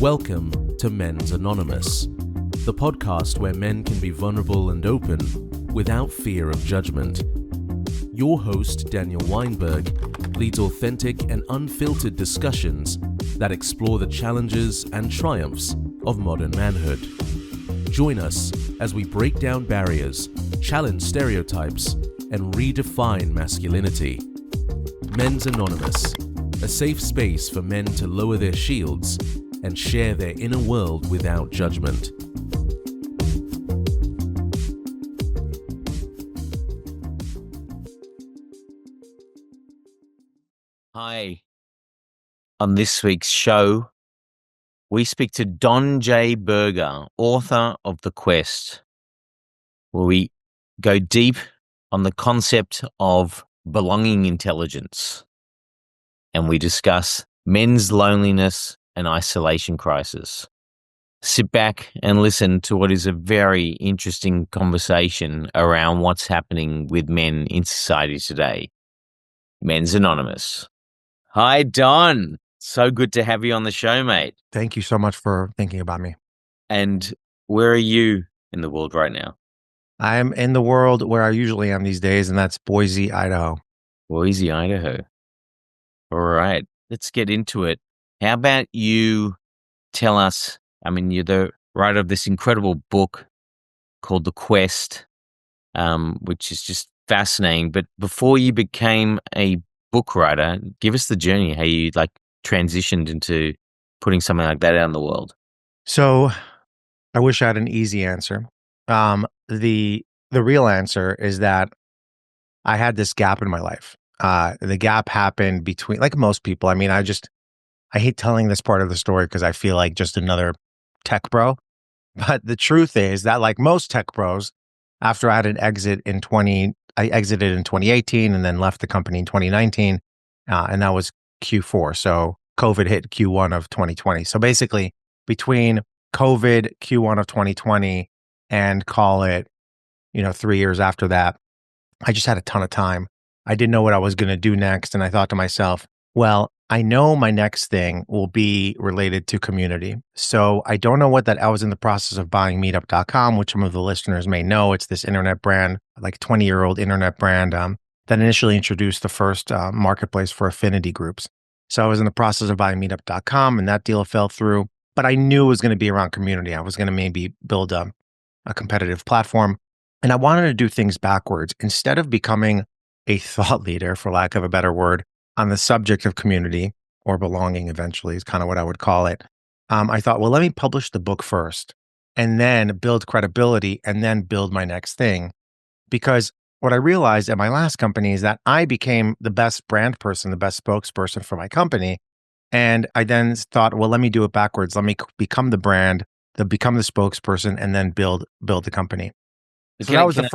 Welcome to Men's Anonymous, the podcast where men can be vulnerable and open without fear of judgment. Your host, Daniel Weinberg, leads authentic and unfiltered discussions that explore the challenges and triumphs of modern manhood. Join us as we break down barriers, challenge stereotypes, and redefine masculinity. Men's Anonymous, a safe space for men to lower their shields and share their inner world without judgment. Hi. On this week's show, we speak to Don J. Berger, author of The Quest, where we go deep on the concept of belonging intelligence, and we discuss men's loneliness and isolation crisis. Sit back and listen to what is a very interesting conversation around what's happening with men in society today. Men's Anonymous. Hi, Don. So good to have you on the show, mate. Thank you so much for thinking about me. And where are you in the world right now? I'm in the world where I usually am these days, and that's Boise, Idaho. Boise, Idaho. All right, let's get into it. How about you tell us, you're the writer of this incredible book called The Quest, which is just fascinating. But before you became a book writer, give us the journey, how you transitioned into putting something like that out in the world. So I wish I had an easy answer. The real answer is that I had this gap in my life. The gap happened between, like most people, I hate telling this part of the story because I feel like just another tech bro. But the truth is that, like most tech bros, after I had an exit I exited in 2018 and then left the company in 2019. And that was Q4. So COVID hit Q1 of 2020. So basically between COVID, Q1 of 2020, and call it, 3 years after that, I just had a ton of time. I didn't know what I was going to do next. And I thought to myself, well, I know my next thing will be related to community. So I don't know what that, I was in the process of buying meetup.com, which some of the listeners may know. It's this internet brand, like 20-year-old internet brand that initially introduced the first marketplace for affinity groups. So I was in the process of buying meetup.com and that deal fell through, but I knew it was going to be around community. I was going to maybe build a competitive platform, and I wanted to do things backwards. Instead of becoming a thought leader, for lack of a better word, on the subject of community or belonging, eventually is kind of what I would call it. I thought, well, let me publish the book first and then build credibility and then build my next thing. Because what I realized at my last company is that I became the best brand person, the best spokesperson for my company. And I then thought, well, let me do it backwards. Let me become the brand, become the spokesperson, and then build the company. So that was the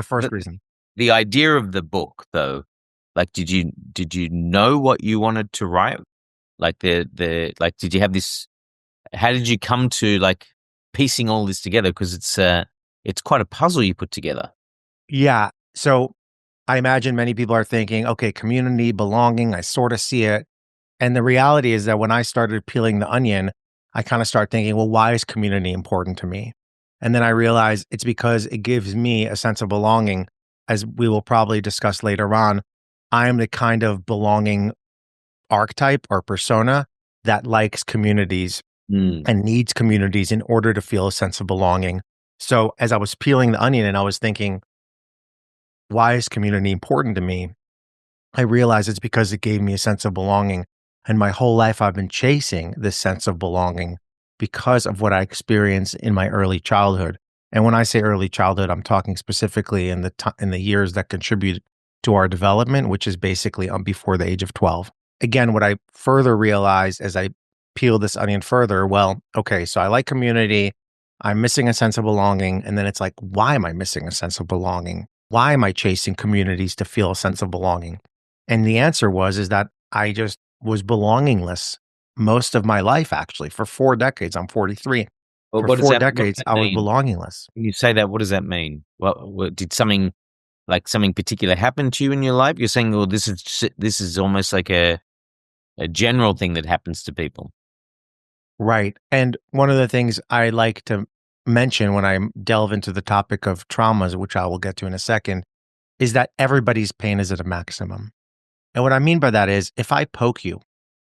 first reason. The idea of the book, though, did you know what you wanted to write? Did you have this? How did you come to piecing all this together? Because it's quite a puzzle you put together. Yeah. So I imagine many people are thinking, okay, community, belonging, I sort of see it. And the reality is that when I started peeling the onion, I kind of start thinking, well, why is community important to me? And then I realized it's because it gives me a sense of belonging. As we will probably discuss later on, I am the kind of belonging archetype or persona that likes communities and needs communities in order to feel a sense of belonging. So as I was peeling the onion and I was thinking, why is community important to me? I realized it's because it gave me a sense of belonging. And my whole life, I've been chasing this sense of belonging because of what I experienced in my early childhood. And when I say early childhood, I'm talking specifically in the years that contribute to our development, which is basically before the age of 12. Again, what I further realized as I peel this onion further, well, okay, so I like community, I'm missing a sense of belonging, and then it's like, why am I missing a sense of belonging? Why am I chasing communities to feel a sense of belonging? And the answer is that I just was belongingless most of my life, actually, for 4 decades. I'm 43. Well, for 4 decades, I was belongingless. When you say that, what does that mean? What did something particular happen to you in your life? You're saying, well, this is almost like a general thing that happens to people. Right. And one of the things I like to mention when I delve into the topic of traumas, which I will get to in a second, is that everybody's pain is at a maximum. And what I mean by that is if I poke you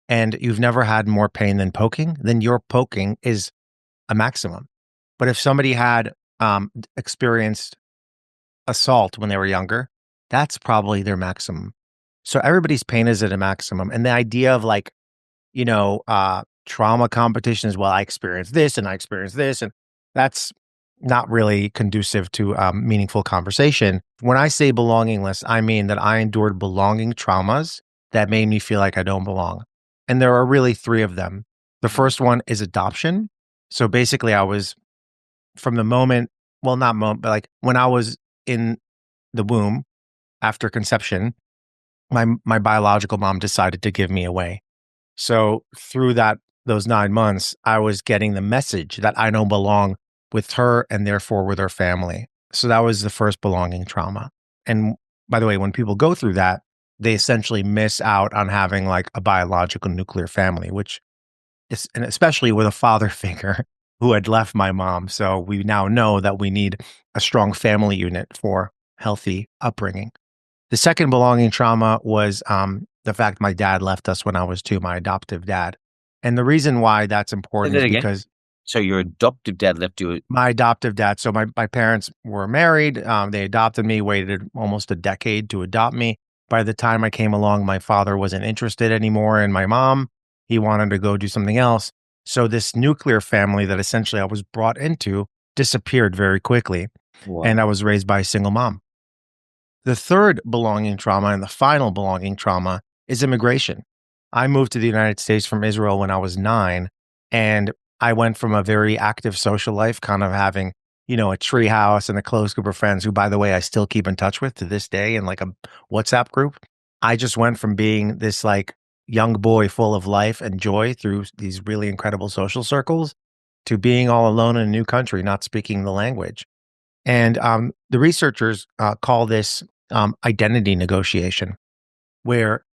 and you've never had more pain than poking, then your poking is a maximum. But if somebody had experienced assault when they were younger, that's probably their maximum. So everybody's pain is at a maximum. And the idea of like, trauma competitions, well, I experienced this and I experienced this, and that's not really conducive to meaningful conversation. When I say belongingless, I mean that I endured belonging traumas that made me feel like I don't belong. And there are really three of them. The first one is adoption. So basically, I was from the moment, well, not moment, but like when I was in the womb after conception, my biological mom decided to give me away. So through those 9 months, I was getting the message that I don't belong with her and therefore with her family. So that was the first belonging trauma. And by the way, when people go through that, they essentially miss out on having like a biological nuclear family, which is, and especially with a father figure who had left my mom. So we now know that we need a strong family unit for healthy upbringing. The second belonging trauma was the fact my dad left us when I was 2, my adoptive dad. And the reason why that's Say important that is again. because So your adoptive dad left you. my adoptive dad, so my parents were married. They adopted me, waited almost a decade to adopt me. By the time I came along, my father wasn't interested anymore in my mom. He wanted to go do something else. So this nuclear family that essentially I was brought into disappeared very quickly. Wow. And I was raised by a single mom. The third belonging trauma and the final belonging trauma is immigration. I moved to the United States from Israel when I was 9, and I went from a very active social life, kind of having, a tree house and a close group of friends who, by the way, I still keep in touch with to this day in like a WhatsApp group. I just went from being this like young boy full of life and joy through these really incredible social circles to being all alone in a new country, not speaking the language. And the researchers call this identity negotiation, where,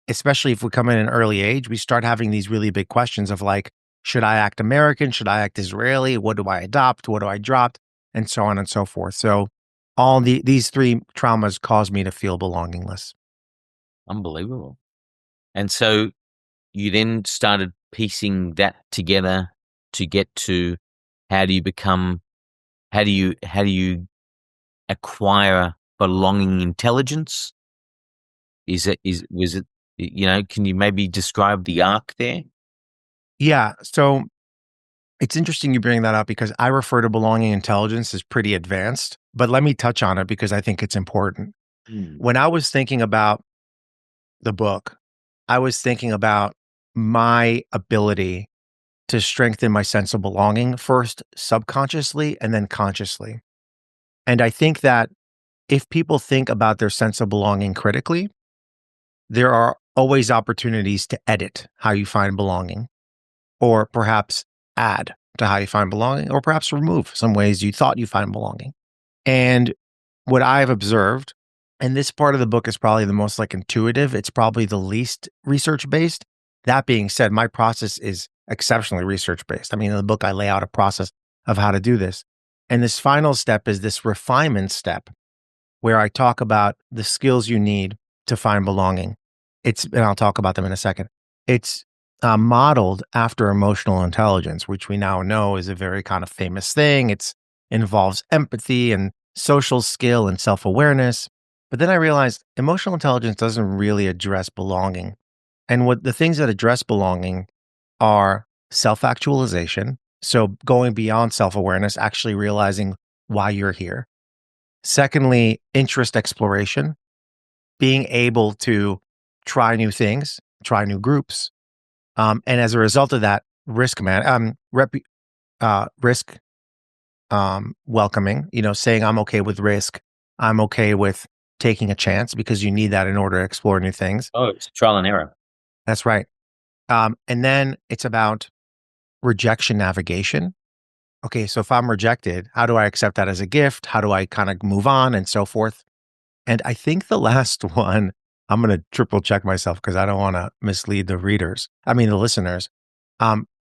especially if we come in an early age, we start having these really big questions of like, should I act American? Should I act Israeli? What do I adopt? What do I drop? And so on and so forth. So these three traumas caused me to feel belongingless. Unbelievable. And so you then started piecing that together to get to how do you acquire belonging intelligence? Was it, can you maybe describe the arc there? Yeah. So it's interesting you bring that up because I refer to belonging intelligence as pretty advanced, but let me touch on it because I think it's important. When I was thinking about the book, I was thinking about my ability to strengthen my sense of belonging first subconsciously and then consciously. And I think that if people think about their sense of belonging critically, there are always opportunities to edit how you find belonging, or perhaps add to how you find belonging, or perhaps remove some ways you thought you find belonging. And what I've observed, and this part of the book is probably the most like intuitive, it's probably the least research based. That being said, my process is exceptionally research based. I mean, in the book, I lay out a process of how to do this. And this final step is this refinement step where I talk about the skills you need to find belonging. And I'll talk about them in a second. It's modeled after emotional intelligence, which we now know is a very kind of famous thing. It involves empathy and social skill and self-awareness. But then I realized emotional intelligence doesn't really address belonging. And what the things that address belonging are self-actualization. So going beyond self-awareness, actually realizing why you're here. Secondly, interest exploration, being able to try new things, try new groups. And as a result of that, risk welcoming, saying I'm okay with risk. I'm okay with taking a chance because you need that in order to explore new things. Oh, it's trial and error. That's right. And then it's about rejection navigation. Okay, so if I'm rejected, how do I accept that as a gift? How do I kind of move on and so forth? And I think the last one, I'm going to triple check myself because I don't want to mislead the listeners.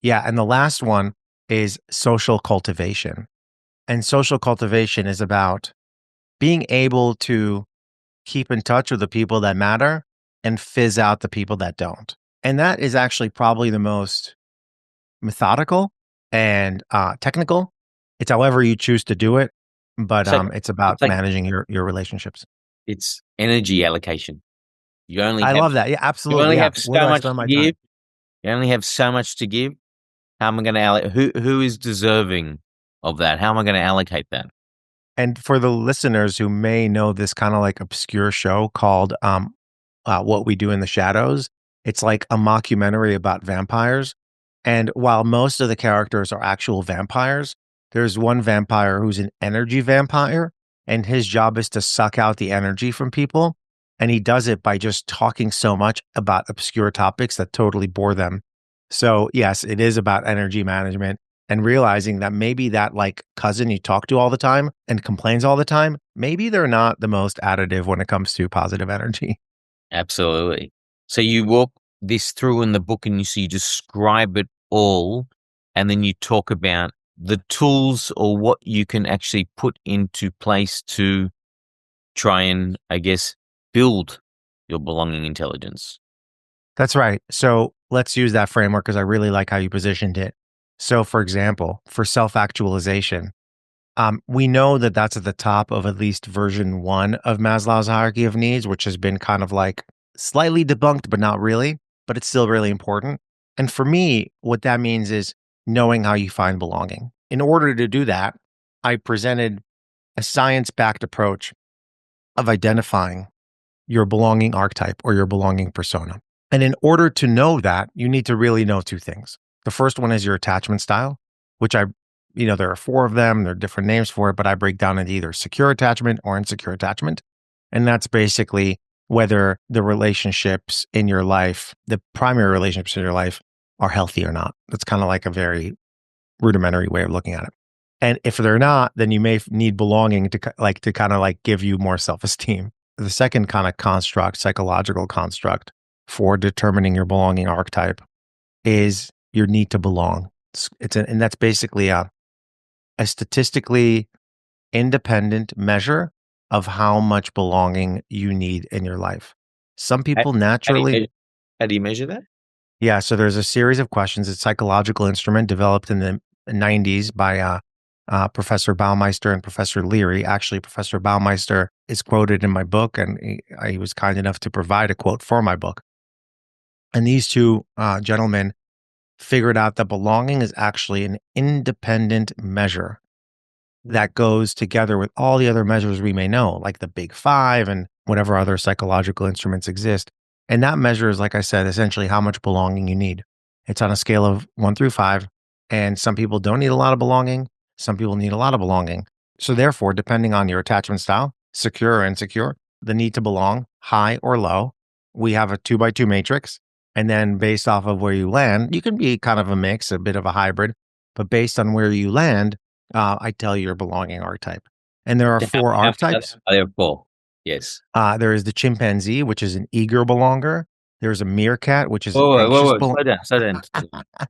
Yeah, and the last one is social cultivation. And social cultivation is about being able to keep in touch with the people that matter and fizz out the people that don't. And that is actually probably the most methodical and technical. It's however you choose to do it, but It's like it's about it's like managing your relationships. it's energy allocation. You only I have love that. Yeah, you absolutely. only Yeah. have Where do so I much spend to my time? give. You only have so much to give. How am I going to allocate? Who is deserving of that? How am I going to allocate that? And for the listeners who may know this kind of like obscure show called What We Do in the Shadows, it's like a mockumentary about vampires. And while most of the characters are actual vampires, there's one vampire who's an energy vampire, and his job is to suck out the energy from people. And he does it by just talking so much about obscure topics that totally bore them. So, yes, it is about energy management and realizing that maybe that like cousin you talk to all the time and complains all the time, maybe they're not the most additive when it comes to positive energy. Absolutely. So you walk this through in the book and you describe it all, and then you talk about the tools or what you can actually put into place to try and, I guess, build your belonging intelligence. That's right. So let's use that framework because I really like how you positioned it. So, for example, for self actualization, we know that that's at the top of at least version one of Maslow's hierarchy of needs, which has been kind of like slightly debunked, but not really, but it's still really important. And for me, what that means is knowing how you find belonging. In order to do that, I presented a science backed approach of identifying your belonging archetype or your belonging persona. And in order to know that, you need to really know two things. The first one is your attachment style, which there are four of them, there are different names for it, but I break down into either secure attachment or insecure attachment. And that's basically whether the relationships in your life, the primary relationships in your life, are healthy or not. That's kind of like a very rudimentary way of looking at it. And if they're not, then you may need belonging to kind of like give you more self-esteem. The second kind of construct, psychological construct for determining your belonging archetype is your need to belong. And that's basically a statistically independent measure of how much belonging you need in your life. Some How, people how do you naturally, measure, how do you measure that? yeah. So there's a series of questions. It's a psychological instrument developed in the 90s by Professor Baumeister and Professor Leary. Actually, Professor Baumeister is quoted in my book, and he was kind enough to provide a quote for my book. And these two gentlemen figured out that belonging is actually an independent measure that goes together with all the other measures we may know, like the big five and whatever other psychological instruments exist. And that measure is, like I said, essentially how much belonging you need. It's on a scale of 1 through 5. And some people don't need a lot of belonging. Some people need a lot of belonging. So, therefore, depending on your attachment style, secure or insecure, the need to belong, high or low, we have a 2 by 2 matrix. And then based off of where you land, you can be kind of a mix, a bit of a hybrid. But based on where you land, I tell you your belonging archetype. And there are How, four how, archetypes. there are four. Yes. There is the chimpanzee, which is an eager belonger. There's a meerkat, which is an Whoa. anxious Slow down, slow down.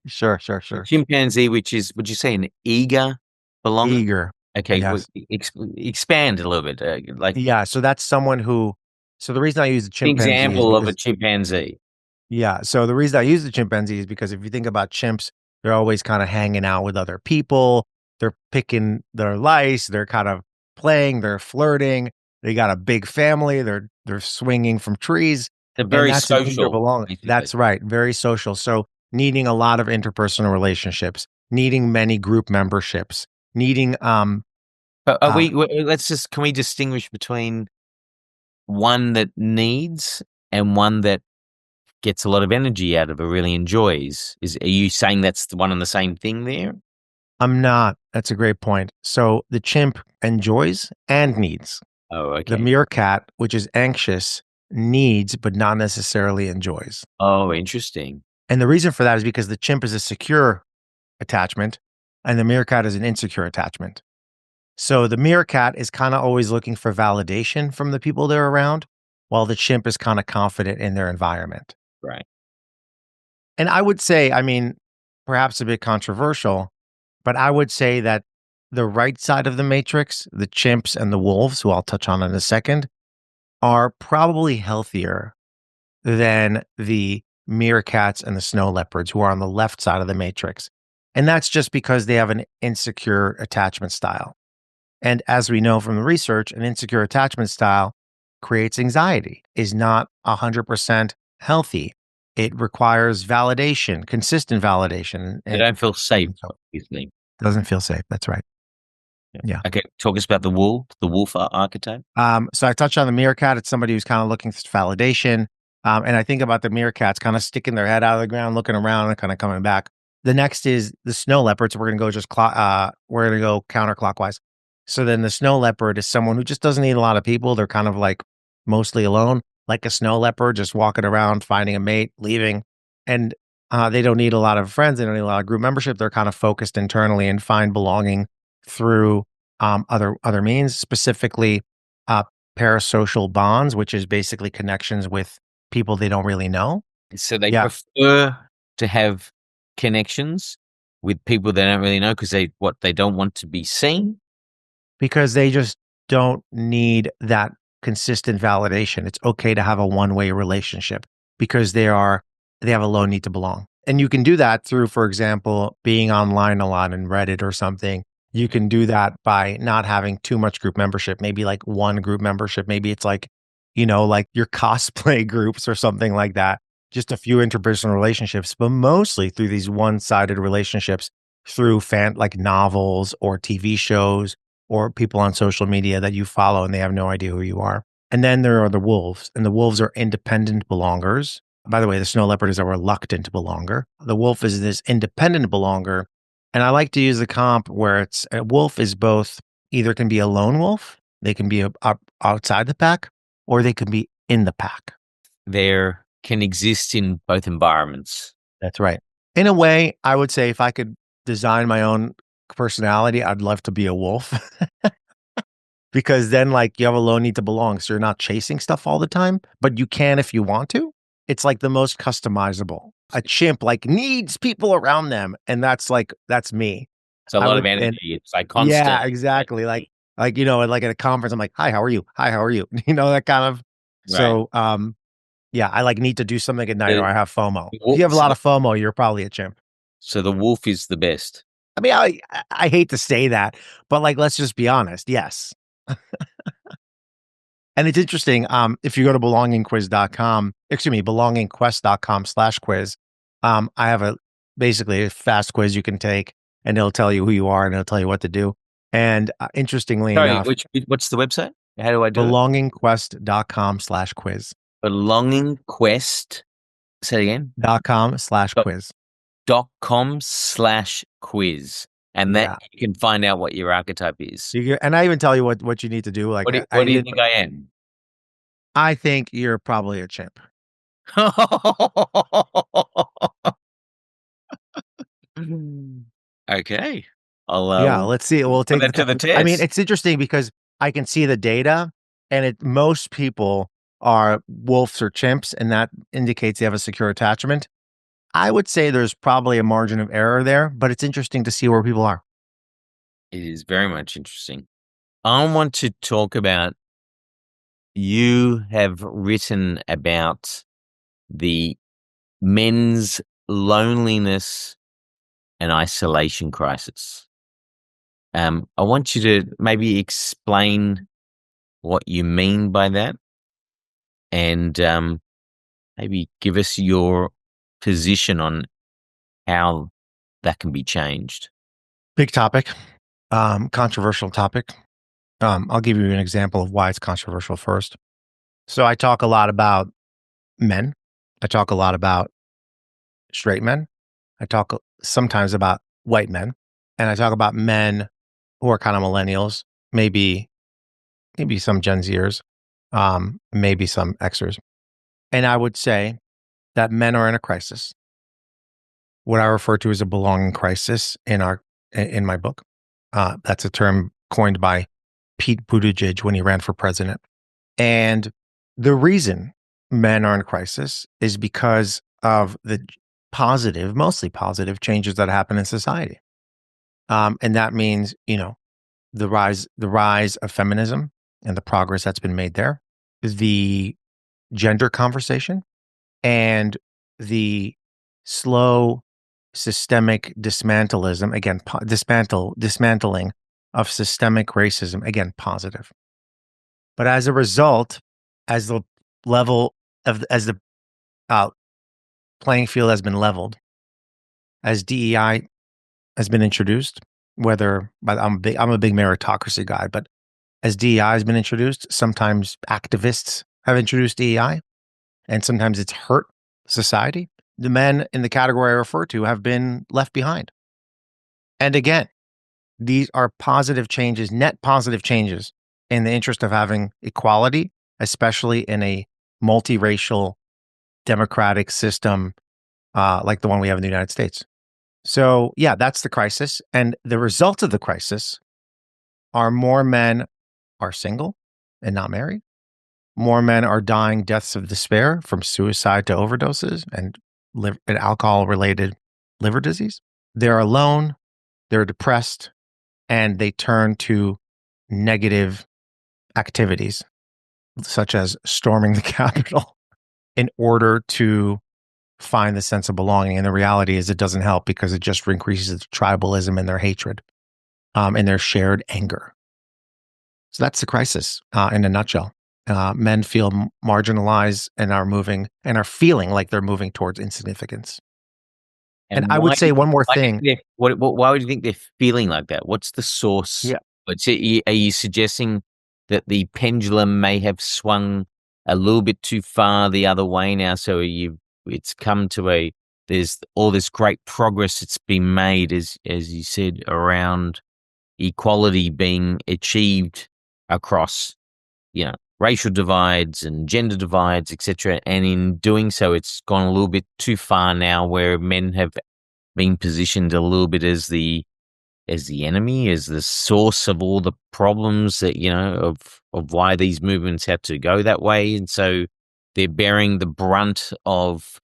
Sure, sure, A sure. chimpanzee, which is, would you say, an eager belonger? Eager. Okay, Yes. expand a little bit. Like Yeah. So that's someone who. So the reason I use the chimpanzee is example of a because chimpanzee. yeah. So the reason I use the chimpanzee is because if you think about chimps, they're always kind of hanging out with other people. They're picking their lice. They're kind of playing. They're flirting. They got a big family. They're swinging from trees, They're and very that's an eager social, belonging. basically. That's right. Very social. So needing a lot of interpersonal relationships, needing many group memberships, needing But uh, can we distinguish between one that needs and one that gets a lot of energy out of or really enjoys? Are you saying that's the one and the same thing there? I'm not. That's a great point. So the chimp enjoys and needs. Oh, The okay. meerkat, which is anxious, needs but not necessarily enjoys. Oh, interesting. And the reason for that is because the chimp is a secure attachment and the meerkat is an insecure attachment. So the meerkat is kind of always looking for validation from the people they're around, while the chimp is kind of confident in their environment. Right. And I would say, I mean, perhaps a bit controversial, but I would say that the right side of the matrix, the chimps and the wolves, who I'll touch on in a second, are probably healthier than the meerkats and the snow leopards who are on the left side of the matrix. And that's just because they have an insecure attachment style. And as we know from the research, an insecure attachment style creates anxiety, is not 100% healthy. It requires validation, consistent validation. They don't feel safe, obviously. Doesn't feel safe. That's right. Yeah. Okay. Talk us about the wolf archetype. So I touched on the meerkat. It's somebody who's kind of looking for validation. And I think about the meerkats kind of sticking their head out of the ground, looking around and kind of coming back. The next is the snow leopards. We're going to go we're going to go counterclockwise. So then the snow leopard is someone who just doesn't need a lot of people. They're kind of like mostly alone, like a snow leopard, just walking around, finding a mate, leaving. And they don't need a lot of friends. They don't need a lot of group membership. They're kind of focused internally and find belonging through other means, specifically parasocial bonds, which is basically connections with people they don't really know. So they prefer to have connections with people they don't really know because they don't want to be seen. Because they just don't need that consistent validation. It's okay to have a one-way relationship because they have a low need to belong. And you can do that through, for example, being online a lot in Reddit or something. You can do that by not having too much group membership, maybe like one group membership. Maybe it's like, like your cosplay groups or something like that. Just a few interpersonal relationships, but mostly through these one-sided relationships through like novels or TV shows or people on social media that you follow and they have no idea who you are. And then there are the wolves, and the wolves are independent belongers. By the way, the snow leopard is a reluctant belonger. The wolf is this independent belonger. And I like to use the comp where a wolf is both, either can be a lone wolf, they can be outside the pack, or they can be in the pack. They can exist in both environments. That's right. In a way, I would say if I could design my own personality, I'd love to be a wolf. Because then like you have a low need to belong. So you're not chasing stuff all the time, but you can if you want to. It's like the most customizable. A chimp like needs people around them. And that's me. It's a lot of energy. It's like constant. Yeah, exactly. Like, like at a conference, I'm like, hi, how are you? Hi, how are you? That kind of, Right. So, yeah, I need to do something at night or I have FOMO. If you have a lot of FOMO, you're probably a chimp. So the wolf is the best. I mean, I hate to say that, but like, let's just be honest. Yes. And it's interesting. If you go to belongingquest.com/quiz, I have basically a fast quiz you can take and it'll tell you who you are and it'll tell you what to do. And interestingly enough, what's the website? How do I do belongingquest.com/quiz. Belongingquest. Say it again. .com/quiz. .com/quiz. And that you can find out what your archetype is. And I even tell you what you need to do. Like, what do you think I am? I think you're probably a chimp. Okay. Let's see. We'll take that to the test. I mean, it's interesting because I can see the data, and most people are wolves or chimps, and that indicates they have a secure attachment. I would say there's probably a margin of error there, but it's interesting to see where people are. It is very much interesting. I want to talk about, you have written about the men's loneliness and isolation crisis. I want you to maybe explain what you mean by that and maybe give us your position on how that can be changed. Big topic, controversial topic. I'll give you an example of why it's controversial first. So I talk a lot about men. I talk a lot about straight men. I talk sometimes about white men, and I talk about men who are kind of millennials, maybe some Gen Zers, maybe some Xers. And I would say that men are in a crisis. What I refer to as a belonging crisis in my book. That's a term coined by Pete Buttigieg when he ran for president. And the reason men are in crisis is because of the positive, mostly positive changes that happen in society. And that means, the rise of feminism and the progress that's been made there, the gender conversation, and the slow systemic dismantling of systemic racism, again, positive. But as a result, as the uh, playing field has been leveled, as DEI has been introduced, I'm a big meritocracy guy, but as DEI has been introduced, sometimes activists have introduced DEI, and sometimes it's hurt society. The men in the category I refer to have been left behind. And again, these are positive changes, net positive changes in the interest of having equality, especially in a multiracial democratic system like the one we have in the United States. So, yeah, that's the crisis. And the results of the crisis are more men are single and not married. More men are dying deaths of despair from suicide to overdoses and alcohol-related liver disease. They're alone, they're depressed, and they turn to negative activities, such as storming the Capitol, in order to find the sense of belonging. And the reality is it doesn't help because it just increases tribalism and their hatred and their shared anger. So that's the crisis in a nutshell. Men feel marginalized and are feeling like they're moving towards insignificance. And I would say one more thing. Why would you think they're feeling like that? What's the source? Yeah. Are you suggesting that the pendulum may have swung a little bit too far the other way now? So it's come to there's all this great progress that's been made, as you said, around equality being achieved across, racial divides and gender divides, etc. And in doing so, it's gone a little bit too far now, where men have been positioned a little bit as the enemy, as the source of all the problems that of why these movements had to go that way, and so they're bearing the brunt of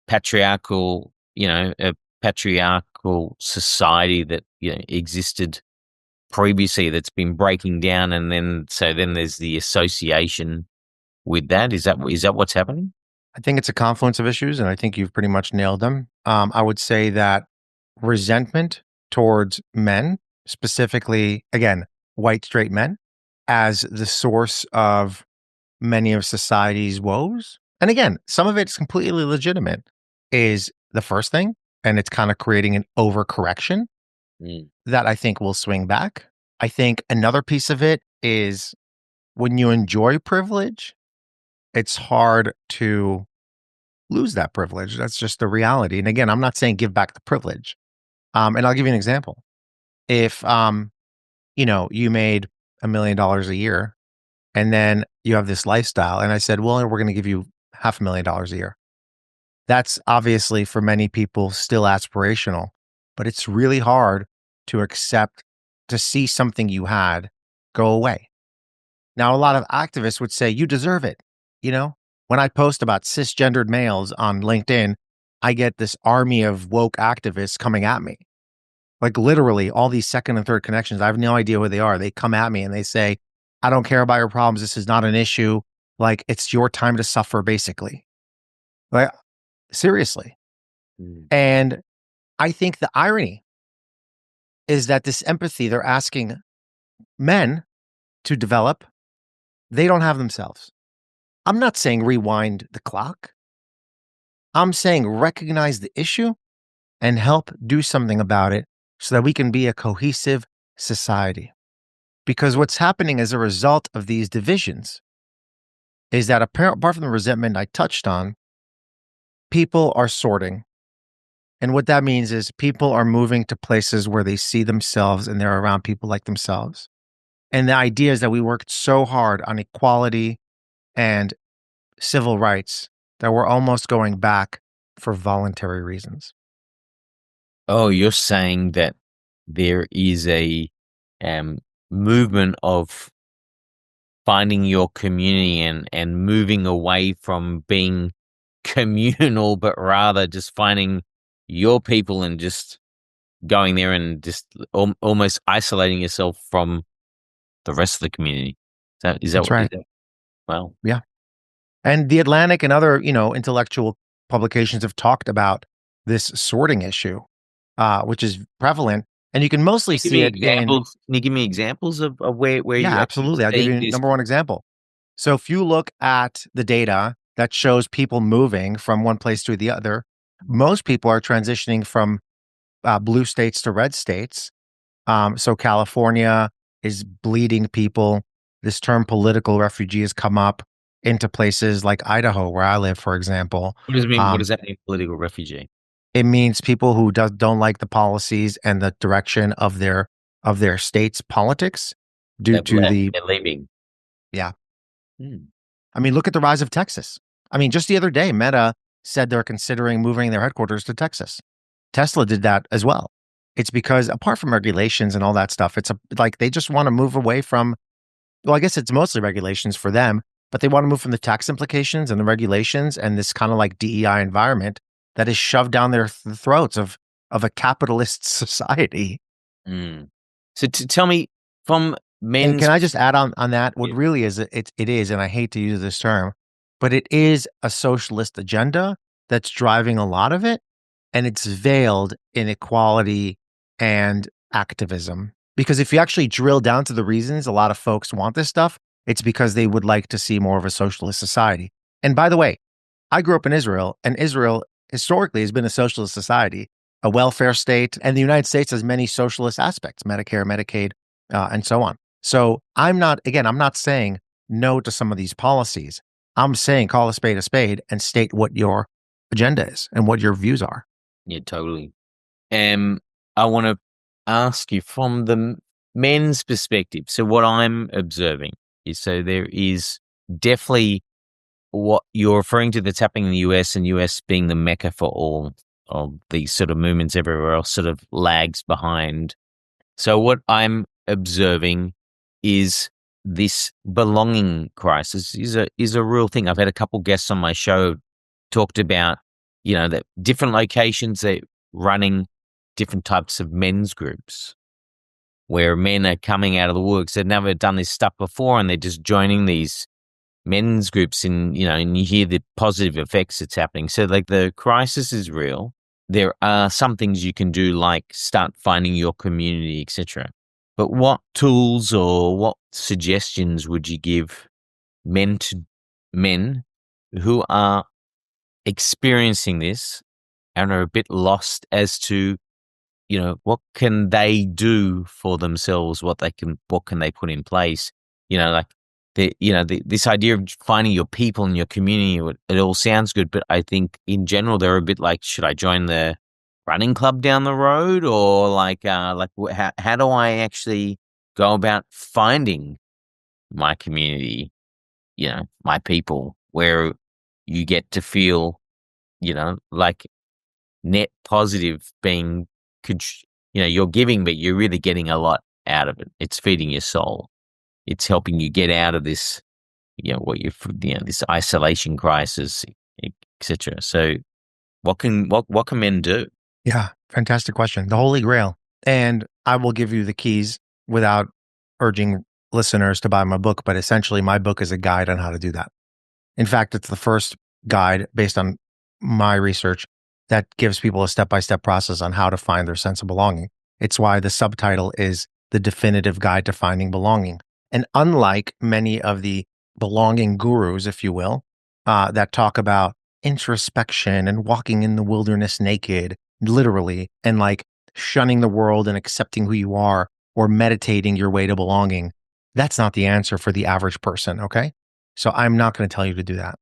patriarchal a patriarchal society that existed previously that's been breaking down, and then there's the association with that. Is that what's happening? I think it's a confluence of issues, and I think you've pretty much nailed them. I would say that resentment towards men, specifically, again, white straight men, as the source of many of society's woes. And again, some of it's completely legitimate, is the first thing, and it's kind of creating an overcorrection that I think will swing back. I think another piece of it is when you enjoy privilege, it's hard to lose that privilege. That's just the reality. And again, I'm not saying give back the privilege. And I'll give you an example. If you made $1 million a year and then you have this lifestyle, and I said, well, we're going to give you $500,000 a year. That's obviously for many people still aspirational, but it's really hard to accept, to see something you had go away. Now, a lot of activists would say, you deserve it. When I post about cisgendered males on LinkedIn, I get this army of woke activists coming at me. Like literally all these second and third connections. I have no idea who they are. They come at me and they say, I don't care about your problems. This is not an issue. Like, it's your time to suffer, basically. Like, seriously. And I think the irony is that this empathy they're asking men to develop, they don't have themselves. I'm not saying rewind the clock. I'm saying recognize the issue and help do something about it so that we can be a cohesive society. Because what's happening as a result of these divisions is that apart from the resentment I touched on, people are sorting. And what that means is people are moving to places where they see themselves and they're around people like themselves. And the idea is that we worked so hard on equality and civil rights that we're almost going back for voluntary reasons. Oh, you're saying that there is a movement of finding your community and moving away from being communal, but rather just finding your people and just going there and just almost isolating yourself from the rest of the community. That's right. Well, yeah. And The Atlantic and other, intellectual publications have talked about this sorting issue, which is prevalent. And you can mostly see it in. Can you give me examples of where Yeah, you absolutely. I'll give you number one example. So if you look at the data that shows people moving from one place to the other, most people are transitioning from blue states to red states. So California is bleeding people. This term political refugee has come up into places like Idaho, where I live, for example. What does it mean? What does that mean, political refugee? It means people who don't like the policies and the direction of their state's politics due to They're leaving. Yeah. I mean, look at the rise of Texas. I mean, just the other day, Meta said they're considering moving their headquarters to Texas. Tesla did that as well. It's because apart from regulations and all that stuff, it's like they just want to move away from, well, I guess it's mostly regulations for them, but they want to move from the tax implications and the regulations and this kind of like DEI environment that is shoved down their throats of a capitalist society. So tell me, from men's... And can I just add on that? What really is it is, and I hate to use this term, but it is a socialist agenda that's driving a lot of it, and it's veiled in equality and activism. Because if you actually drill down to the reasons a lot of folks want this stuff, it's because they would like to see more of a socialist society. And by the way, I grew up in Israel, and Israel historically has been a socialist society, a welfare state, and the United States has many socialist aspects, Medicare, Medicaid, and so on. So I'm not saying no to some of these policies. I'm saying call a spade and state what your agenda is and what your views are. Yeah, totally. I want to ask you from the men's perspective. So what I'm observing is, so there is definitely what you're referring to that's happening in the US, and US being the mecca for all of these sort of movements. Everywhere else sort of lags behind. So what I'm observing is this belonging crisis is a real thing. I've had a couple guests on my show talked about, that different locations, they're running different types of men's groups where men are coming out of the woodworks. They've never done this stuff before, and they're just joining these men's groups, and you hear the positive effects that's happening. So like the crisis is real. There are some things you can do, like start finding your community, etc. But what tools or what suggestions would you give men who are experiencing this and are a bit lost as to, what can they do for themselves? What can they put in place? This idea of finding your people and your community, it all sounds good, but I think in general they're a bit like, should I join the running club down the road, or how do I actually go about finding my community, my people, where you get to feel, like net positive, being, you're giving, but you're really getting a lot out of it. It's feeding your soul. It's helping you get out of this, this isolation crisis, etc. So what can men do? Yeah, fantastic question. The Holy Grail. And I will give you the keys without urging listeners to buy my book, but essentially my book is a guide on how to do that. In fact, it's the first guide based on my research that gives people a step-by-step process on how to find their sense of belonging. It's why the subtitle is The Definitive Guide to Finding Belonging. And unlike many of the belonging gurus, if you will, that talk about introspection and walking in the wilderness naked, literally, and like shunning the world and accepting who you are, or meditating your way to belonging, that's not the answer for the average person, okay? So I'm not going to tell you to do that.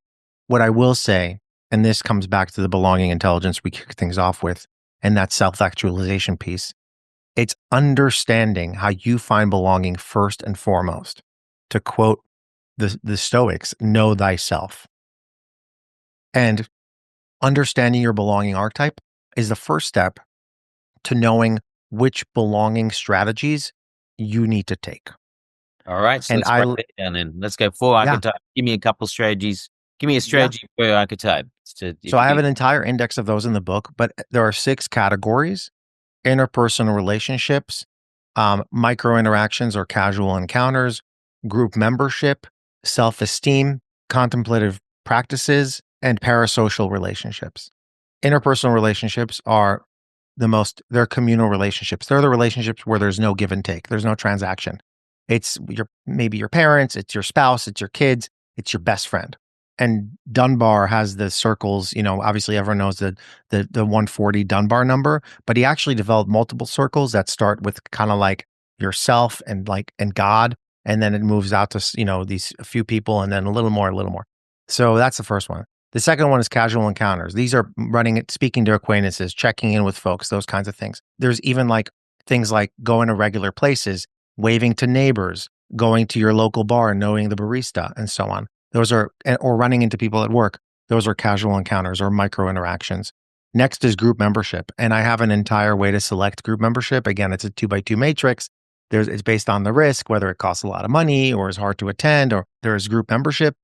What I will say, and this comes back to the belonging intelligence we kick things off with, and that self-actualization piece, it's understanding how you find belonging first and foremost. To quote the Stoics, know thyself. And understanding your belonging archetype is the first step to knowing which belonging strategies you need to take. All right, so let's break that down then. Let's go for Archetype. Give me a couple strategies. Give me a strategy for archetype. So I have an entire index of those in the book, but there are 6 categories: interpersonal relationships, micro interactions or casual encounters, group membership, self-esteem, contemplative practices, and parasocial relationships. Interpersonal relationships are they're communal relationships. They're the relationships where there's no give and take. There's no transaction. It's maybe your parents, it's your spouse, it's your kids, it's your best friend. And Dunbar has the circles, obviously everyone knows the 140 Dunbar number, but he actually developed multiple circles that start with kind of like yourself and God, and then it moves out to, these a few people and then a little more. So that's the first one. The second one is casual encounters. These are speaking to acquaintances, checking in with folks, those kinds of things. There's even things like going to regular places, waving to neighbors, going to your local bar and knowing the barista, and so on. Those are, or running into people at work. Those are casual encounters or micro interactions. Next is group membership. And I have an entire way to select group membership. Again, it's a 2x2 matrix. It's based on the risk, whether it costs a lot of money or is hard to attend, or there is group membership,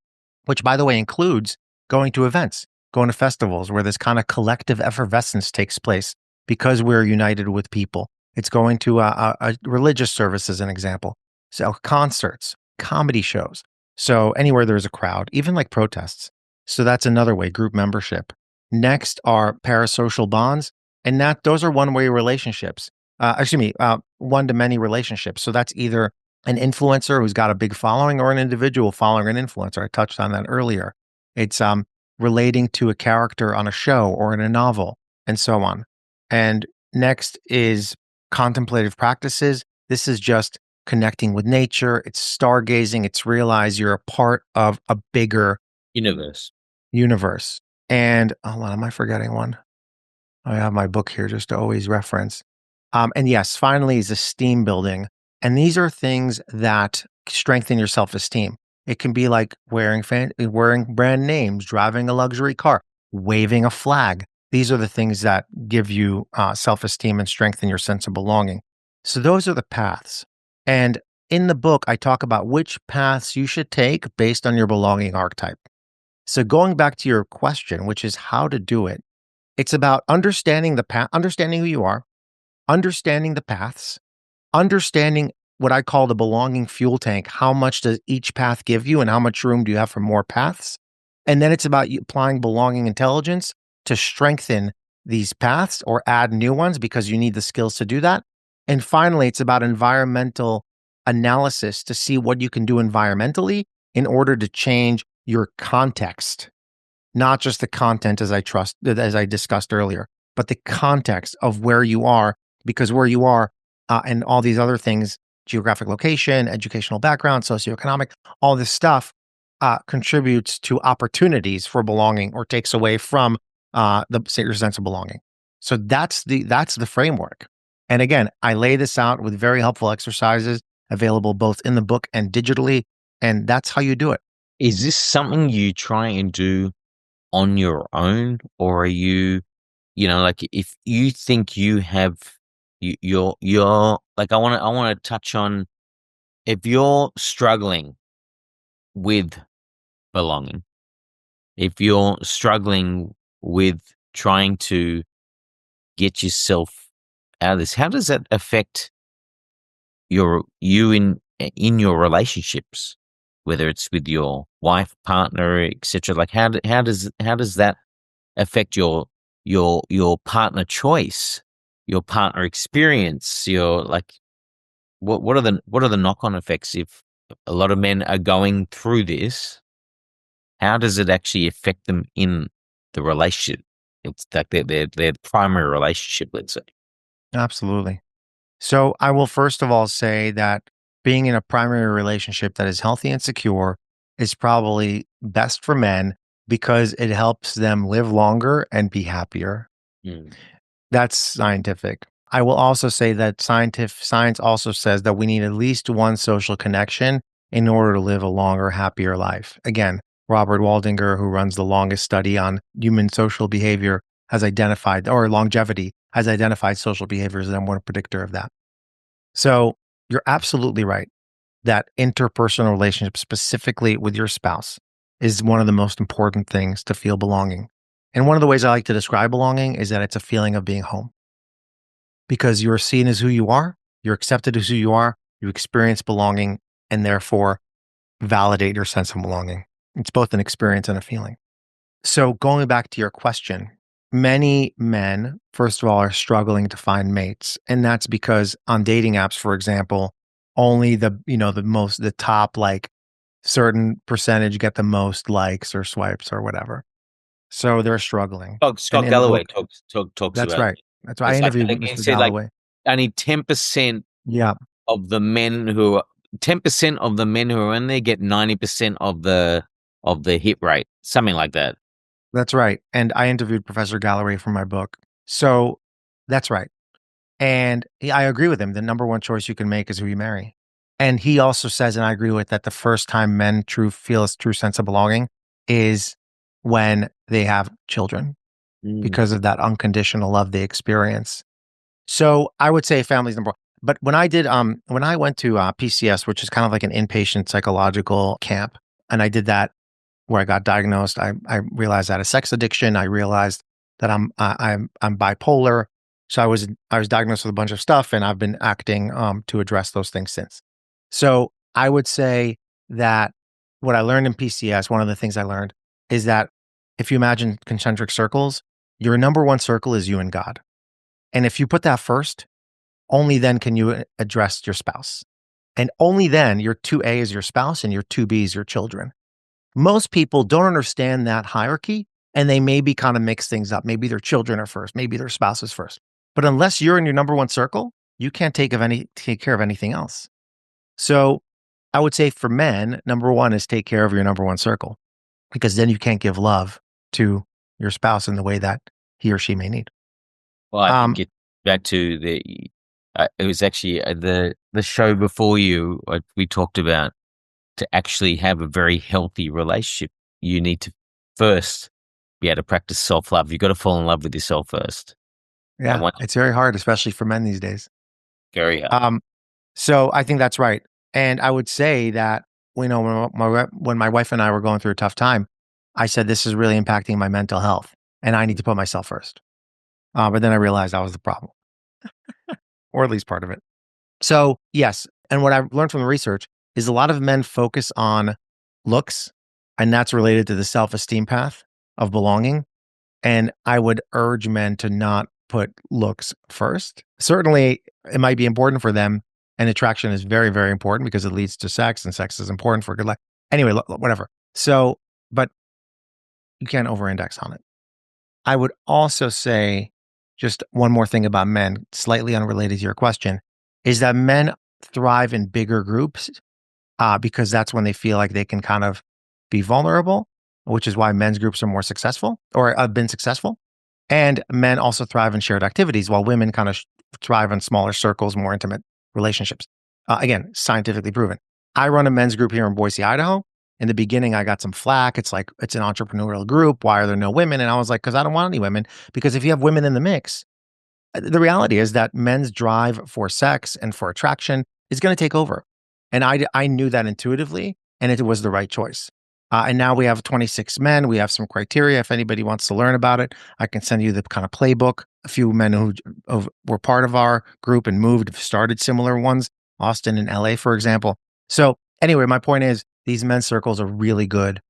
which by the way includes going to events, going to festivals where this kind of collective effervescence takes place because we're united with people. It's going to a religious service as an example. So concerts, comedy shows. So anywhere there's a crowd, even like protests. So that's another way, group membership. Next are parasocial bonds. And those are one-way relationships. One-to-many relationships. So that's either an influencer who's got a big following or an individual following an influencer. I touched on that earlier. It's relating to a character on a show or in a novel and so on. And next is contemplative practices. This is just connecting with nature. It's stargazing. It's realize you're a part of a bigger universe. And hold on, am I forgetting one? I have my book here just to always reference. And yes, finally is esteem building. And these are things that strengthen your self-esteem. It can be like wearing brand names, driving a luxury car, waving a flag. These are the things that give you self-esteem and strengthen your sense of belonging. So those are the paths. And in the book, I talk about which paths you should take based on your belonging archetype. So going back to your question, which is how to do it, it's about understanding the path, understanding who you are, understanding the paths, understanding what I call the belonging fuel tank. How much does each path give you and how much room do you have for more paths? And then it's about you applying belonging intelligence to strengthen these paths or add new ones because you need the skills to do that. And finally, it's about environmental analysis to see what you can do environmentally in order to change your context, not just the content as I discussed earlier, but the context of where you are, because where you are and all these other things, geographic location, educational background, socioeconomic, all this stuff contributes to opportunities for belonging or takes away from your sense of belonging. So that's the framework. And again, I lay this out with very helpful exercises available both in the book and digitally, and that's how you do it. Is this something you try and do on your own, or are you, like if you think you have, you're like, I want to touch on if you're struggling with belonging, if you're struggling with trying to get yourself out of this, how does that affect you in your relationships, whether it's with your wife, partner, etc.? Like how does that affect your partner choice, your partner experience, your like what are the knock-on effects if a lot of men are going through this? How does it actually affect them in the relationship? It's like their primary relationship, let's say. Absolutely. So I will first of all say that being in a primary relationship that is healthy and secure is probably best for men because it helps them live longer and be happier. That's scientific. I will also say that science also says that we need at least one social connection in order to live a longer, happier life. Again, Robert Waldinger, who runs the longest study on human social behavior, has identified, or longevity, has identified social behaviors as one predictor of that. So you're absolutely right that interpersonal relationships, specifically with your spouse, is one of the most important things to feel belonging. And one of the ways I like to describe belonging is that it's a feeling of being home. Because you're seen as who you are, you're accepted as who you are, you experience belonging, and therefore validate your sense of belonging. It's both an experience and a feeling. So going back to your question, many men, first of all, are struggling to find mates. And that's because on dating apps, for example, only the top like certain percentage get the most likes or swipes or whatever. So they're struggling. And Scott in the Galloway book, talks that's about right. it. That's why I It's like interviewed he Mr. said, like Galloway. only 10% Yeah, of the men who are 10% of the men who are in there get 90% of the hit rate, something like that. that's right. And I interviewed Professor Galloway for my book. So that's right. And I agree with him. The number one choice you can make is who you marry. And he also says, and I agree with that, the first time men feel a true sense of belonging is when they have children because of that unconditional love they experience. So I would say family's number one. But when I went to PCS, which is kind of like an inpatient psychological camp, and I did that where I got diagnosed, I realized I had a sex addiction. I realized that I'm bipolar. So I was diagnosed with a bunch of stuff, and I've been acting to address those things since. So I would say that what I learned in PCS, one of the things I learned is that if you imagine concentric circles, your number one circle is you and God. And if you put that first, only then can you address your spouse. And only then your 2A is your spouse and your 2B is your children. Most people don't understand that hierarchy and they maybe kind of mix things up. Maybe their children are first, maybe their spouse is first. But unless you're in your number one circle, you can't take care of anything else. So I would say for men, number one is take care of your number one circle because then you can't give love to your spouse in the way that he or she may need. Well, I Um, think it back to it was actually the show before you. We talked about to actually have a very healthy relationship, you need to first be able to practice self love. You've got to fall in love with yourself first. And yeah, it's very hard, especially for men these days. very hard. So I think that's right. And I would say that, when my wife and I were going through a tough time, I said, this is really impacting my mental health and I need to put myself first. But then I realized that was the problem, or at least part of it. So yes. And what I've learned from the research is a lot of men focus on looks, and that's related to the self-esteem path of belonging. And I would urge men to not put looks first. Certainly, it might be important for them, and attraction is very, very important because it leads to sex, and sex is important for good life. Anyway, whatever. So, but you can't over-index on it. I would also say just one more thing about men, slightly unrelated to your question, is that men thrive in bigger groups because that's when they feel like they can kind of be vulnerable, which is why men's groups are more successful or have been successful. And men also thrive in shared activities while women kind of thrive in smaller circles, more intimate relationships. Again, scientifically proven. I run a men's group here in Boise, Idaho. In the beginning, I got some flack. It's like, it's an entrepreneurial group. Why are there no women? And I was like, because I don't want any women. Because if you have women in the mix, the reality is that men's drive for sex and for attraction is going to take over. And I knew that intuitively, and it was the right choice. And now we have 26 men. We have some criteria. If anybody wants to learn about it, I can send you the kind of playbook. A few men who were part of our group and moved have started similar ones, Austin and LA, for example. So anyway, my point is these men's circles are really good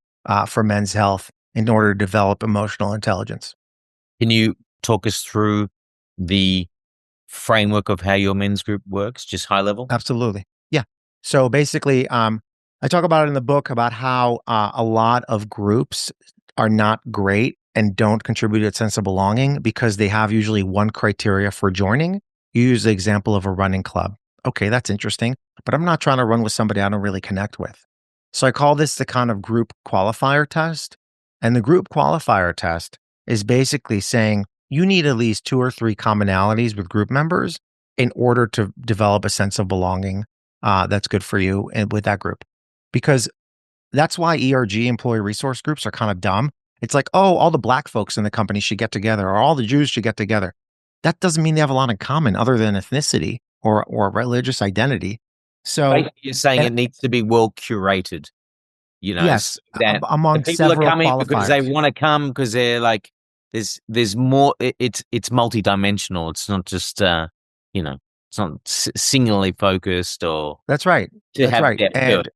for men's health in order to develop emotional intelligence. Can you talk us through the framework of how your men's group works, just high level? Absolutely. Yeah. So basically, I talk about it in the book about how a lot of groups are not great and don't contribute to a sense of belonging because they have usually one criteria for joining. You use the example of a running club. Okay, that's interesting, but I'm not trying to run with somebody I don't really connect with. So I call this the kind of group qualifier test. And the group qualifier test is basically saying you need at least 2 or 3 commonalities with group members in order to develop a sense of belonging that's good for you and with that group. Because that's why ERG, employee resource groups, are kind of dumb. It's like, oh, all the black folks in the company should get together, or all the Jews should get together. That doesn't mean they have a lot in common other than ethnicity or religious identity. So, You're saying and it needs to be well curated. Yes, that the among people are several coming because they qualifiers. want to come because they're like, there's more. It's multidimensional. It's not just it's not singularly focused or That's right. to That's have right. depth to it.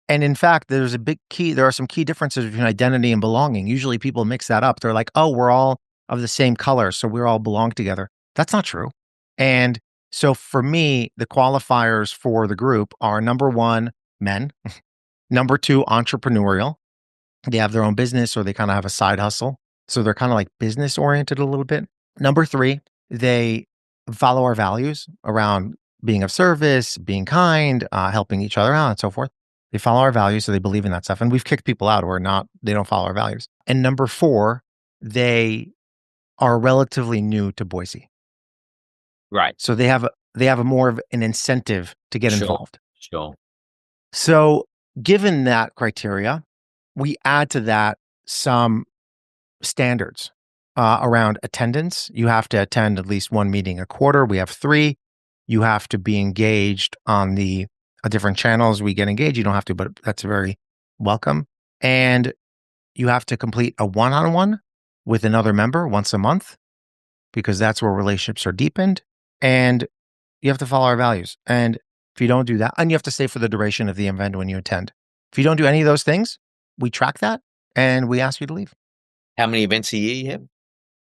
And in fact, there's a big key. There are some key differences between identity and belonging. Usually people mix that up. They're like, oh, we're all of the same color, so we're all belong together. That's not true. And so for me, the qualifiers for the group are number one, men, number two, entrepreneurial. They have their own business or they kind of have a side hustle. So they're kind of like business oriented a little bit. Number three, they follow our values around being of service, being kind, helping each other out, and so forth. They follow our values, so they believe in that stuff. And we've kicked people out who are not, they don't follow our values. And number four, they are relatively new to Boise. Right. So they have a more of an incentive to get involved. Sure. So given that criteria, we add to that some standards around attendance. You have to attend at least one meeting a quarter. We have 3. You have to be engaged on the different channels. We get engaged. You don't have to, but that's very welcome. And you have to complete a one-on-one with another member once a month because that's where relationships are deepened. And you have to follow our values. And if you don't do that, and you have to stay for the duration of the event when you attend. If you don't do any of those things, we track that and we ask you to leave. How many events a year you have?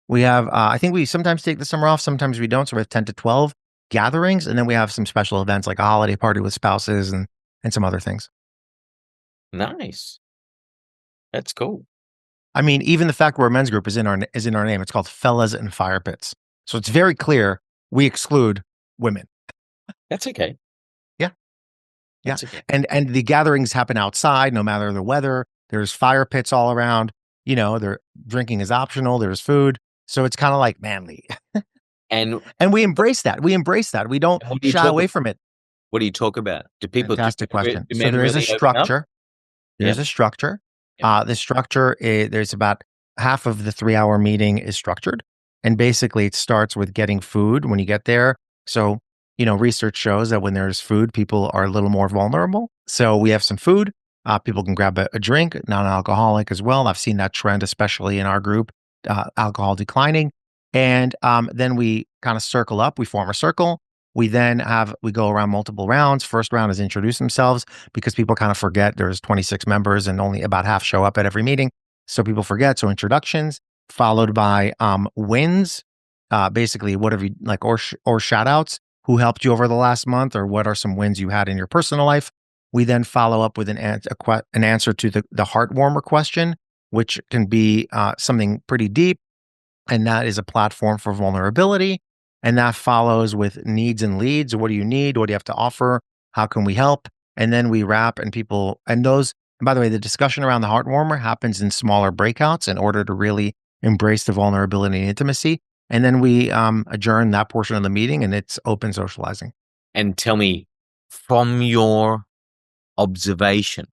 We have, I think we sometimes take the summer off, sometimes we don't. So we have 10 to 12 gatherings. And then we have some special events like a holiday party with spouses and some other things. Nice. That's cool. I mean, even the fact we're a men's group is in our name. It's called Fellas and Fire Pits. So it's very clear we exclude women. That's okay. Yeah. That's okay. And the gatherings happen outside, no matter the weather. There's fire pits all around. Their drinking is optional. There's food. So it's kind of like manly. And we embrace that. We don't shy away from it. What do you talk about? Do people? Fantastic question. Do So men there is a really open up? structure. There's a structure. Yeah. The structure is, there's about half of the 3-hour meeting is structured. And basically it starts with getting food when you get there. So, research shows that when there's food, people are a little more vulnerable. So we have some food. People can grab a drink, non-alcoholic as well. I've seen that trend, especially in our group, alcohol declining. And then we kind of circle up. We form a circle. We go around multiple rounds. First round is introduce themselves because people kind of forget there's 26 members and only about half show up at every meeting. So people forget. So introductions followed by wins. Basically, what have you like, or shout outs, who helped you over the last month, or what are some wins you had in your personal life. We then follow up with an answer to the heart warmer question, which can be something pretty deep. And that is a platform for vulnerability. And that follows with needs and leads. What do you need? What do you have to offer? How can we help? And then we wrap and by the way, the discussion around the heart warmer happens in smaller breakouts in order to really embrace the vulnerability and intimacy. And then we adjourn that portion of the meeting and it's open socializing. And tell me, from your observation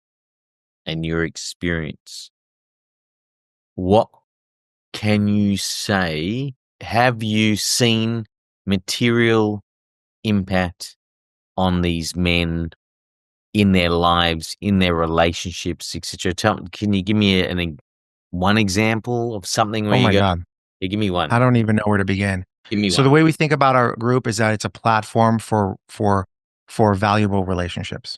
and your experience, what can you say? Have you seen material impact on these men in their lives, in their relationships, etc.? Can you give me one example of something where you go, God. Hey, give me one. I don't even know where to begin. Give me So one. the way we think about our group is that it's a platform for valuable relationships.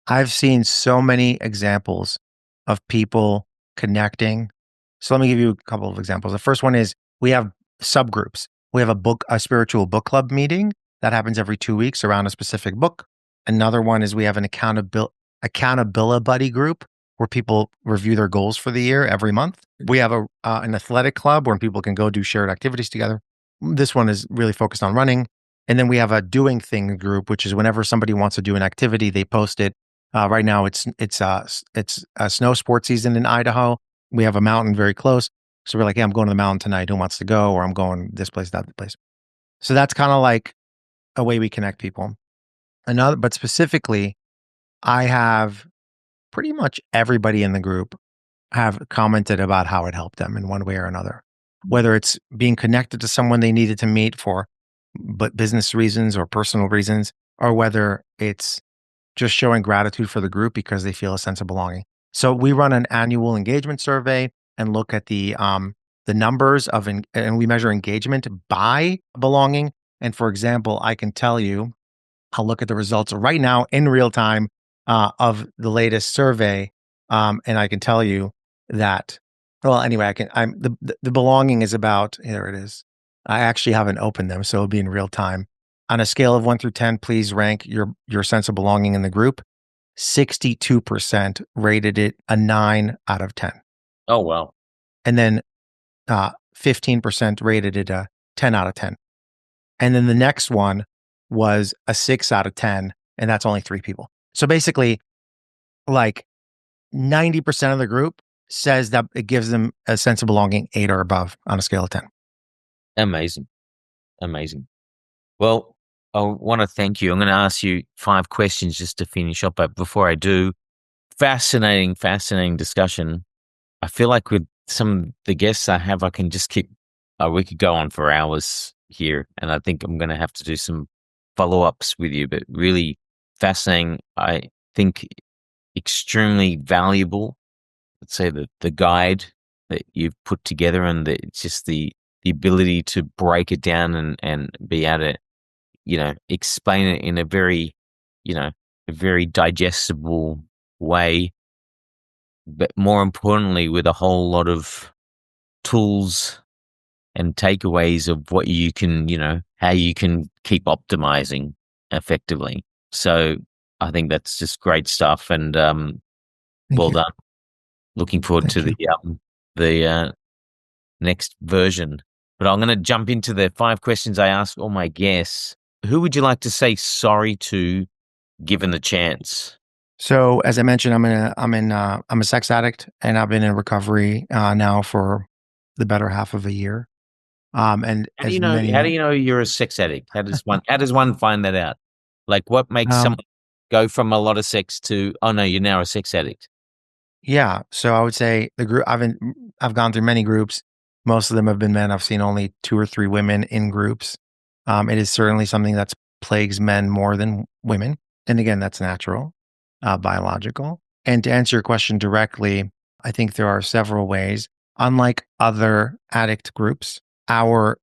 I've seen so many examples of people connecting. So let me give you a couple of examples. The first one is we have subgroups. We have a spiritual book club meeting that happens every 2 weeks around a specific book. Another one is we have an accountability buddy group where people review their goals for the year every month. We have an athletic club where people can go do shared activities together. This one is really focused on running. And then we have a doing thing group, which is whenever somebody wants to do an activity, they post it. Right now, it's a snow sports season in Idaho. We have a mountain very close. So we're like, yeah, I'm going to the mountain tonight. Who wants to go? Or I'm going this place, that place. So that's kind of like a way we connect people. But specifically, I have pretty much everybody in the group have commented about how it helped them in one way or another, whether it's being connected to someone they needed to meet for but business reasons or personal reasons, or whether it's just showing gratitude for the group because they feel a sense of belonging. So we run an annual engagement survey and look at the numbers and we measure engagement by belonging. And for example, I can tell you, I'll look at the results right now in real time of the latest survey, and I can tell you that. Well, anyway, the belonging is about, here it is. I actually haven't opened them, so it'll be in real time. On a scale of 1 through 10, please rank your sense of belonging in the group. 62% rated it a 9 out of 10. Oh, wow. And then 15% rated it a 10 out of 10. And then the next one was a 6 out of 10, and that's only 3 people. So basically, like 90% of the group says that it gives them a sense of belonging 8 or above on a scale of 10. Amazing. Well, I want to thank you. I'm going to ask you 5 questions just to finish up. But before I do, fascinating discussion. I feel like with some of the guests I have, I can just keep, we could go on for hours here. And I think I'm going to have to do some follow-ups with you, but really fascinating. I think extremely valuable. Let's say the guide that you've put together, and it's just the ability to break it down and be able to, explain it in a very, a very digestible way, but more importantly, with a whole lot of tools and takeaways of what you can, how you can keep optimizing effectively. So I think that's just great stuff, and well done. Looking forward to the next version. But I'm going to jump into the 5 questions I ask all my guests. Who would you like to say sorry to, given the chance? So as I mentioned, I'm a sex addict, and I've been in recovery now for the better half of a year. And how do you know you're a sex addict? How does one find that out? Like, what makes someone go from a lot of sex to, oh no, you're now a sex addict? Yeah. So I would say the group I've gone through many groups. Most of them have been men. I've seen only 2 or 3 women in groups. It is certainly something that plagues men more than women. And again, that's natural, biological. And to answer your question directly, I think there are several ways. Unlike other addict groups, our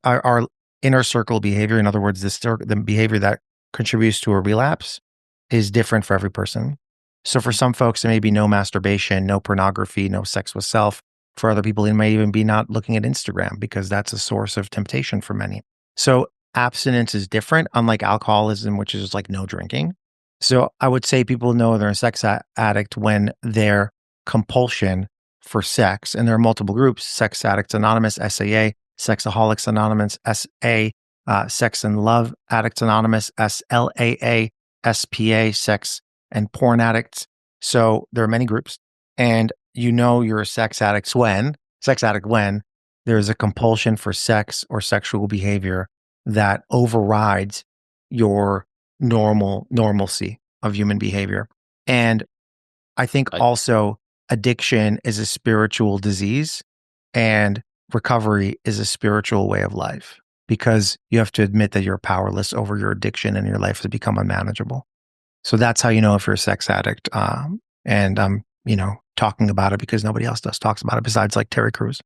our inner circle behavior, in other words, the behavior that contributes to a relapse, is different for every person. So for some folks, it may be no masturbation, no pornography, no sex with self. For other people, it may even be not looking at Instagram, because that's a source of temptation for many. So abstinence is different, unlike alcoholism, which is like no drinking. So I would say people know they're a sex addict when their compulsion for sex, and there are multiple groups: Sex Addicts Anonymous, SAA; Sexaholics Anonymous, SA; Sex and Love Addicts Anonymous, SLAA; SPA, Sex and Porn Addicts. So there are many groups, and you're a sex addict when there's a compulsion for sex or sexual behavior that overrides your normalcy of human behavior. And I think also addiction is a spiritual disease, and recovery is a spiritual way of life, because you have to admit that you're powerless over your addiction and your life has become unmanageable. So that's how you know if you're a sex addict. And I'm, talking about it because nobody else talks about it besides like Terry Crews.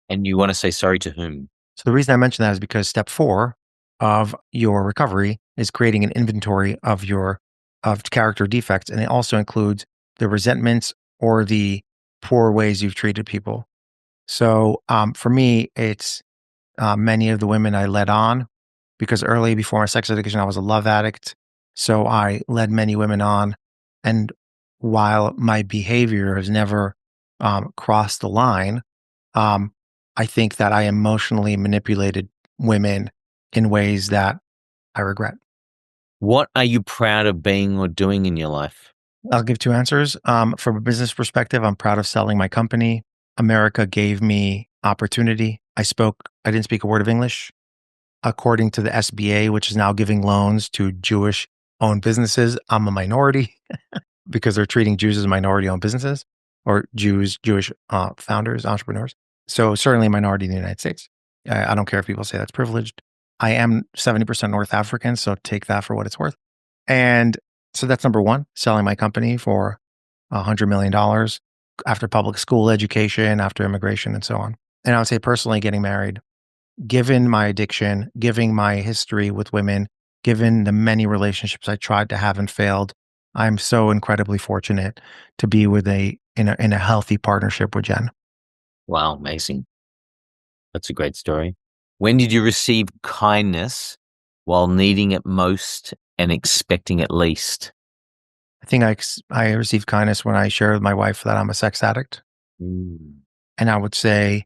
And you want to say sorry to whom? So the reason I mention that is because step 4 of your recovery is creating an inventory of character defects. And it also includes the resentments or the poor ways you've treated people. So for me, it's many of the women I led on, because early before my sex addiction, I was a love addict. So I led many women on. And while my behavior has never crossed the line, I think that I emotionally manipulated women in ways that I regret. What are you proud of being or doing in your life? I'll give 2 answers. From a business perspective, I'm proud of selling my company. America gave me opportunity. I didn't speak a word of English. According to the SBA, which is now giving loans to Jewish-owned businesses, I'm a minority because they're treating Jews as minority-owned businesses, or Jewish founders, entrepreneurs. So certainly a minority in the United States. I don't care if people say that's privileged. I am 70% North African, so take that for what it's worth. And So that's number one, selling my company for $100 million after public school education, after immigration, and so on. And I would say personally getting married, given my addiction, given my history with women, given the many relationships I tried to have and failed, I'm so incredibly fortunate to be with in a healthy partnership with Jen. Wow, amazing. That's a great story. When did you receive kindness while needing it most and expecting it least? I think I received kindness when I shared with my wife that I'm a sex addict. Mm, And I would say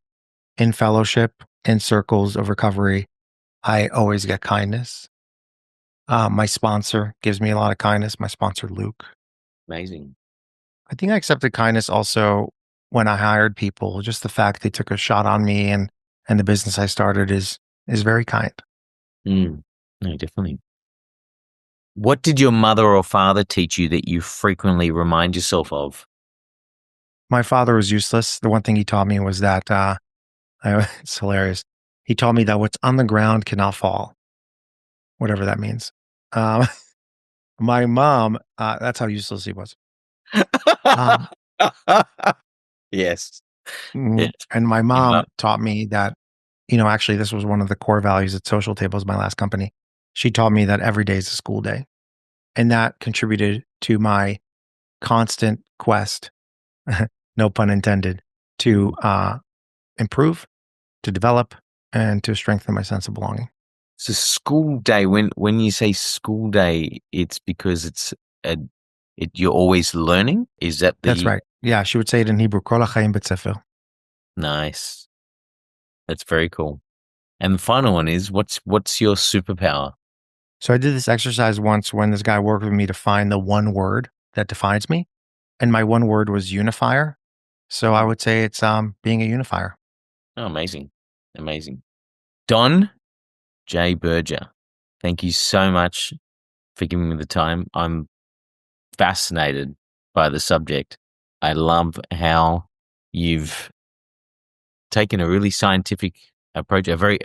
in fellowship, in circles of recovery, I always get kindness. My sponsor gives me a lot of kindness. My sponsor, Luke. amazing. I think I accepted kindness also when I hired people. Just the fact they took a shot on me and the business I started is very kind. No, definitely. What did your mother or father teach you that you frequently remind yourself of? My father was useless. The one thing he taught me was that it's hilarious. He taught me that what's on the ground cannot fall, whatever that means. Um, my mom, that's how useless he was. Um, Yes. Yes. and my Your mom mum. taught me that, actually, this was one of the core values at Social Tables, my last company. She taught me that every day is a school day. And that contributed to my constant quest, no pun intended, to improve, to develop, and to strengthen my sense of belonging. So school day, when you say school day, it's because you're always learning? Is that That's the right. Yeah, she would say it in Hebrew, Kol ha'chaim bet sefer. nice? That's very cool. And the final one is what's your superpower? So I did this exercise once when this guy worked with me to find the one word that defines me. And my one word was unifier. So I would say it's being a unifier. Oh, amazing. Amazing. Don J. Berger, thank you so much for giving me the time. I'm fascinated by the subject. I love how you've taken a really scientific approach, a very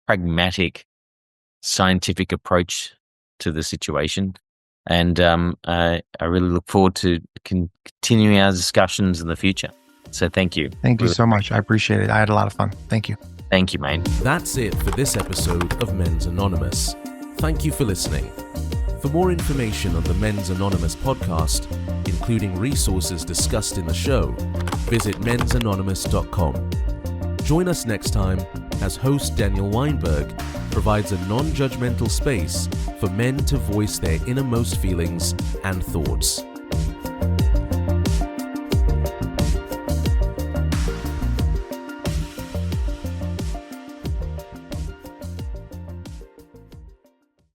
pragmatic scientific approach to the situation. And I really look forward to continuing our discussions in the future. So thank you. Thank you Really so much. I appreciate it. I had a lot of fun. Thank you. Thank you, mate. That's it for this episode of Men's Anonymous. Thank you for listening. For more information on the Men's Anonymous podcast, including resources discussed in the show, visit mensanonymous.com. Join us next time as host Daniel Weinberg provides a non-judgmental space for men to voice their innermost feelings and thoughts.